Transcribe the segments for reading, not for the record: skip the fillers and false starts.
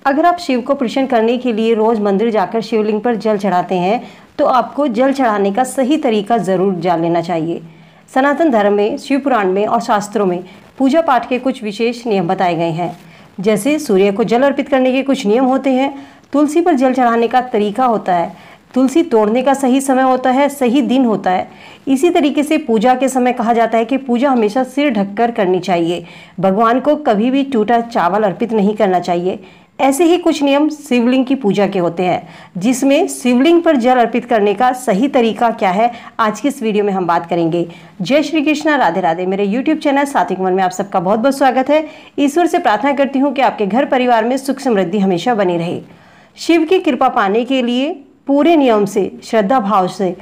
अगर आप शिव को प्रसन्न करने के लिए रोज मंदिर जाकर शिवलिंग पर जल चढ़ाते हैं तो आपको जल चढ़ाने का सही तरीका जरूर जान लेना चाहिए। सनातन धर्म में, शिव पुराण में और शास्त्रों में पूजा पाठ के कुछ विशेष नियम बताए गए हैं। जैसे सूर्य को जल अर्पित करने के कुछ नियम होते हैं, तुलसी पर जल चढ़ाने का तरीका होता है, तुलसी तोड़ने का सही समय होता है, सही दिन होता है। इसी तरीके से पूजा के समय कहा जाता है कि पूजा हमेशा सिर ढककर करनी चाहिए। भगवान को कभी भी टूटा चावल अर्पित नहीं करना चाहिए। ऐसे ही कुछ नियम शिवलिंग की पूजा के होते हैं, जिसमें शिवलिंग पर जल अर्पित करने का सही तरीका क्या है, आज की इस वीडियो में हम बात करेंगे। जय श्री कृष्णा, राधे राधे। मेरे YouTube चैनल सात्विक मन में आप सबका बहुत बहुत स्वागत है। ईश्वर से प्रार्थना करती हूँ कि आपके घर परिवार में सुख समृद्धि हमेशा बनी रहे। शिव की कृपा पाने के लिए पूरे नियम से, श्रद्धा भाव से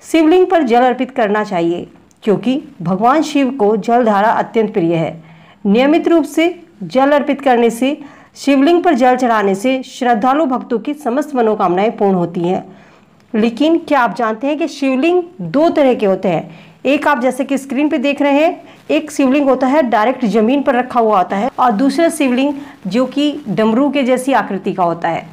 शिवलिंग पर जल अर्पित करना चाहिए, क्योंकि भगवान शिव को जलधारा अत्यंत प्रिय है। नियमित रूप से जल अर्पित करने से, शिवलिंग पर जल चढ़ाने से श्रद्धालु भक्तों की समस्त मनोकामनाएं पूर्ण होती हैं। लेकिन क्या आप जानते हैं कि शिवलिंग दो तरह के होते हैं। एक आप जैसे कि स्क्रीन पे देख रहे हैं, एक शिवलिंग होता है डायरेक्ट जमीन पर रखा हुआ होता है, और दूसरा शिवलिंग जो कि डमरू के जैसी आकृति का होता है।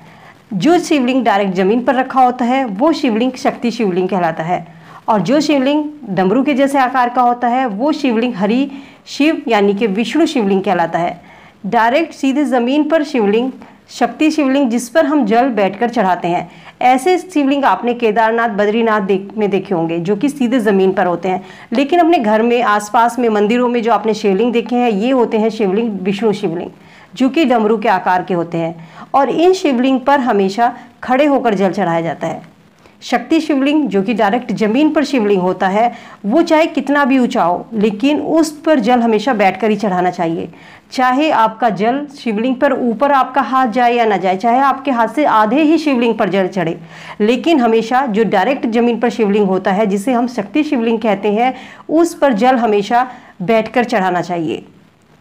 जो शिवलिंग डायरेक्ट जमीन पर रखा होता है वो शिवलिंग शक्ति शिवलिंग कहलाता है, और जो शिवलिंग डमरू के जैसे आकार का होता है वो शिवलिंग हरि शिव यानी कि विष्णु शिवलिंग कहलाता है। डायरेक्ट सीधे ज़मीन पर शिवलिंग शक्ति शिवलिंग, जिस पर हम जल बैठकर चढ़ाते हैं। ऐसे शिवलिंग आपने केदारनाथ, बद्रीनाथ में देखे होंगे, जो कि सीधे ज़मीन पर होते हैं। लेकिन अपने घर में, आसपास में, मंदिरों में जो आपने शिवलिंग देखे हैं, ये होते हैं शिवलिंग विष्णु शिवलिंग, जो कि डमरू के आकार के होते हैं। और इन शिवलिंग पर हमेशा खड़े होकर जल चढ़ाया जाता है। शक्ति शिवलिंग जो कि डायरेक्ट जमीन पर शिवलिंग होता है, वो चाहे कितना भी ऊंचा हो, लेकिन उस पर जल हमेशा बैठकर ही चढ़ाना चाहिए। चाहे आपका जल शिवलिंग पर ऊपर आपका हाथ जाए या ना जाए, चाहे आपके हाथ से आधे ही शिवलिंग पर जल चढ़े, लेकिन हमेशा जो डायरेक्ट जमीन पर शिवलिंग होता है, जिसे हम शक्ति शिवलिंग कहते हैं, उस पर जल हमेशा बैठकर चढ़ाना चाहिए।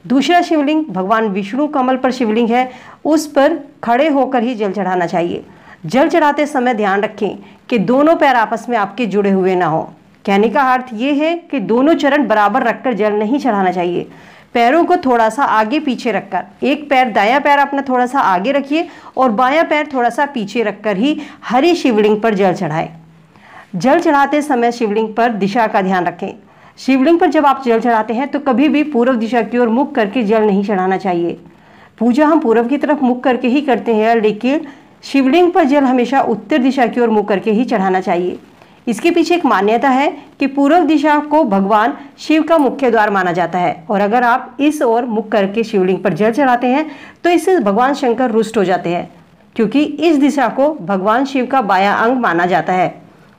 दूसरा शिवलिंग भगवान विष्णु कमल पर शिवलिंग है, उस पर खड़े होकर ही जल चढ़ाना चाहिए। जल चढ़ाते समय ध्यान रखें कि दोनों पैर आपस में आपके जुड़े हुए ना हो। कहने का अर्थ ये है कि दोनों चरण बराबर रखकर जल नहीं चढ़ाना चाहिए। पैरों को थोड़ा सा आगे पीछे रखकर, एक पैर, दायां पैर अपना थोड़ा सा आगे रखिए और बायां पैर थोड़ा सा पीछे रखकर ही हरि शिवलिंग पर जल चढ़ाएं। जल चढ़ाते समय शिवलिंग पर दिशा का ध्यान रखें। शिवलिंग पर जब आप जल चढ़ाते हैं तो कभी भी पूर्व दिशा की ओर मुख करके जल नहीं चढ़ाना चाहिए। पूजा हम पूर्व की तरफ मुख करके ही करते हैं, लेकिन शिवलिंग पर जल हमेशा उत्तर दिशा की ओर मुख करके ही चढ़ाना चाहिए। इसके पीछे एक मान्यता है कि पूर्व दिशा को भगवान शिव का मुख्य द्वार माना जाता है, और अगर आप इस ओर मुख करके शिवलिंग पर जल चढ़ाते हैं तो इससे भगवान शंकर रुष्ट हो जाते हैं, क्योंकि इस दिशा को भगवान शिव का बायां अंग माना जाता है,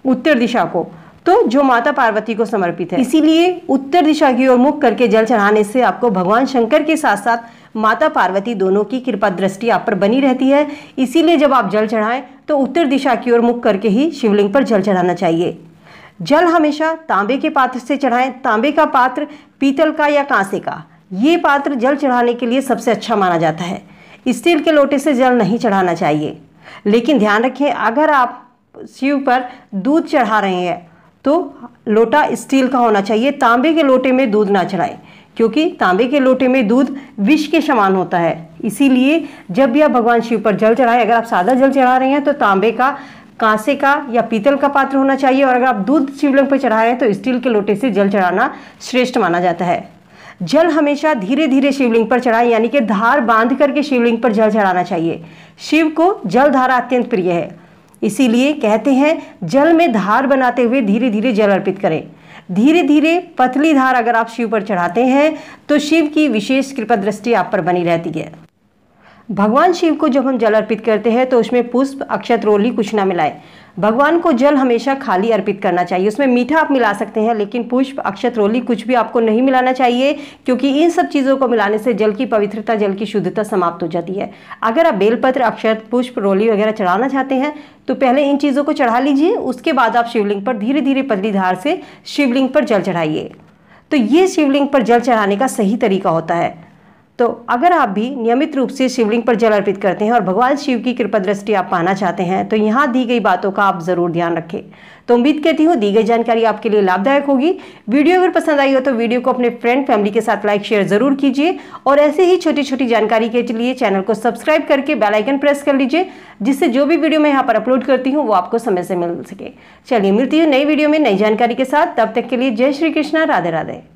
उत्तर दिशा को, तो जो माता पार्वती को समर्पित है। इसीलिए उत्तर दिशा की ओर मुख करके जल चढ़ाने से आपको भगवान शंकर के साथ साथ माता पार्वती दोनों की कृपा दृष्टि आप पर बनी रहती है। इसीलिए जब आप जल चढ़ाएं तो उत्तर दिशा की ओर मुख करके ही शिवलिंग पर जल चढ़ाना चाहिए। जल हमेशा तांबे के पात्र से चढ़ाएं। तांबे का पात्र, पीतल का या कांसे का, ये पात्र जल चढ़ाने के लिए सबसे अच्छा माना जाता है। स्टील के लोटे से जल नहीं चढ़ाना चाहिए। लेकिन ध्यान रखें, अगर आप शिव पर दूध चढ़ा रहे हैं तो लोटा स्टील का होना चाहिए। तांबे के लोटे में दूध ना चढ़ाएं, क्योंकि तांबे के लोटे में दूध विष के समान होता है। इसीलिए जब भी आप भगवान शिव पर जल चढ़ाएं, अगर आप सादा जल चढ़ा रहे हैं तो तांबे का, कांसे का या पीतल का पात्र होना चाहिए, और अगर आप दूध शिवलिंग पर चढ़ा रहे हैं तो स्टील के लोटे से जल चढ़ाना श्रेष्ठ माना जाता है। जल हमेशा धीरे धीरे शिवलिंग पर चढ़ाएं, यानी कि धार बांध करके शिवलिंग पर जल चढ़ाना चाहिए। शिव को जल धारा अत्यंत प्रिय है, इसीलिए कहते हैं जल में धार बनाते हुए धीरे धीरे जल अर्पित करें। धीरे धीरे पतली धार अगर आप शिव पर चढ़ाते हैं तो शिव की विशेष कृपा दृष्टि आप पर बनी रहती है। भगवान शिव को जब हम जल अर्पित करते हैं तो उसमें पुष्प, अक्षत, रोली कुछ ना मिलाएं। भगवान को जल हमेशा खाली अर्पित करना चाहिए। उसमें मीठा आप मिला सकते हैं, लेकिन पुष्प, अक्षत, रोली कुछ भी आपको नहीं मिलाना चाहिए, क्योंकि इन सब चीज़ों को मिलाने से जल की पवित्रता, जल की शुद्धता समाप्त हो जाती है। अगर आप बेलपत्र, अक्षत, पुष्प, रोली वगैरह चढ़ाना चाहते हैं तो पहले इन चीज़ों को चढ़ा लीजिए, उसके बाद आप शिवलिंग पर धीरे धीरे पतली धार से शिवलिंग पर जल चढ़ाइए। तो ये शिवलिंग पर जल चढ़ाने का सही तरीका होता है। तो अगर आप भी नियमित रूप से शिवलिंग पर जल अर्पित करते हैं और भगवान शिव की कृपा दृष्टि आप पाना चाहते हैं तो यहाँ दी गई बातों का आप जरूर ध्यान रखें। तो उम्मीद करती हूँ दी गई जानकारी आपके लिए लाभदायक होगी। वीडियो अगर पसंद आई हो तो वीडियो को अपने फ्रेंड फैमिली के साथ लाइक शेयर जरूर कीजिए और ऐसे ही छोटी छोटी जानकारी के लिए चैनल को सब्सक्राइब करके बेल आइकन प्रेस कर लीजिए, जिससे जो भी वीडियो मैं यहाँ पर अपलोड करती हूँ वो आपको समय से मिल सके। चलिए मिलती है नई वीडियो में नई जानकारी के साथ, तब तक के लिए जय श्री कृष्णा, राधे राधे।